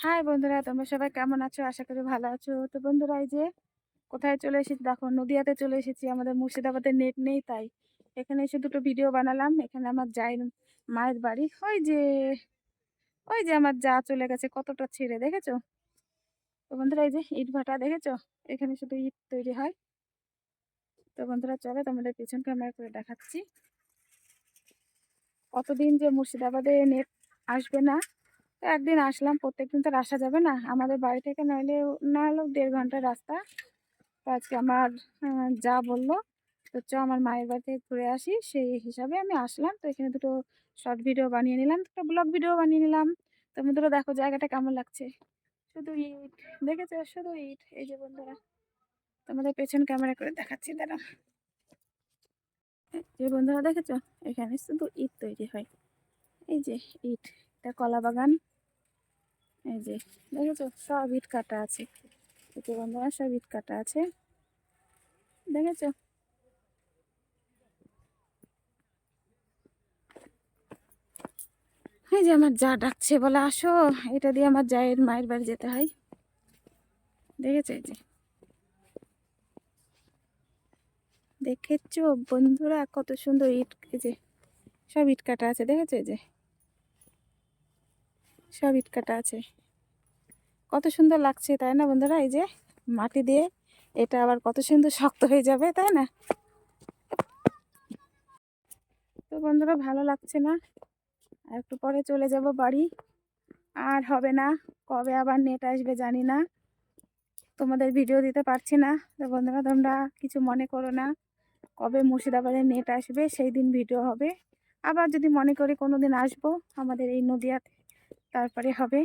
High বন্ধুরা, তোমরা সবাই কেমন আছো? আশা করি ভালো আছো। তো বন্ধুরা, এই যে কোথায় চলে এসেছি দেখো, নদিয়াতে চলে এসেছি। আমাদের মুর্শিদাবাদে নেট নেই, তাই এখানে এসে দুটো ভিডিও বানালাম। এখানে আমার জায়ের মায়ের বাড়ি। ওই যে আমার যা চলে গেছে কতটা ছেড়ে, দেখেছো? তো বন্ধুরা, এই যে ইট ভাটা দেখেছো, এখানে শুধু ইট তৈরি হয়। তো বন্ধুরা, চলো তোমাদের পিছন ক্যামেরা করে দেখাচ্ছি কতদিন যে মুর্শিদাবাদে নেট আসবে না। তো একদিন আসলাম, প্রত্যেকদিন তো আর আসা যাবে না আমাদের বাড়ি থেকে, নইলে না হলেও 1.5 ঘন্টার রাস্তা। তো আজকে আমার যা বললো, তো চ আমার মায়ের বাড়ি থেকে ঘুরে আসি, সেই হিসাবে আমি আসলাম। তো এখানে দুটো শর্ট ভিডিও বানিয়ে নিলাম, দুটো ব্লগ ভিডিও বানিয়ে নিলাম। তো বন্ধুরা দেখো জায়গাটা কেমন লাগছে, শুধু ইট, দেখেছো? শুধু ইট। এই যে বন্ধুরা, তোমাদের পেছন ক্যামেরা করে দেখাচ্ছি, দাঁড়া। যে বন্ধুরা দেখেছো, এখানে শুধু ইট তৈরি হয়। এই যে ইট, এটা কলা বাগান। এই যে দেখেছো, সব ইট কাটা আছে। এই যে বন্ধুরা, সব ইট কাটা আছে, দেখেছো? এই যে আমার যা ডাকছে, বলে আসো। এটা দিয়ে আমার জায়ের মায়ের বাড়ি যেতে হয়, দেখেছো? এই যে দেখেছো বন্ধুরা, কত সুন্দর ইট। এই যে সব ইট কাটা আছে, দেখেছো? এই যে সব ইট কাটা আছে, কত সুন্দর লাগছে, তাই না বন্ধুরা? এই যে মাটি দিয়ে এটা আবার কত সুন্দর শক্ত হয়ে যাবে, তাই না? তো বন্ধুরা, ভালো লাগছে না? আর একটু পরে চলে যাব বাড়ি। আর হবে না, কবে আবার নেট আসবে জানি না, তোমাদের ভিডিও দিতে পারছি না। তো বন্ধুরা, তোমরা কিছু মনে করো না। কবে মুর্শিদাবাদে নেট আসবে সেই দিন ভিডিও হবে। আবার যদি মনে করি কোনো দিন আসবো আমাদের এই নদিয়াতে, তারপরে হবে।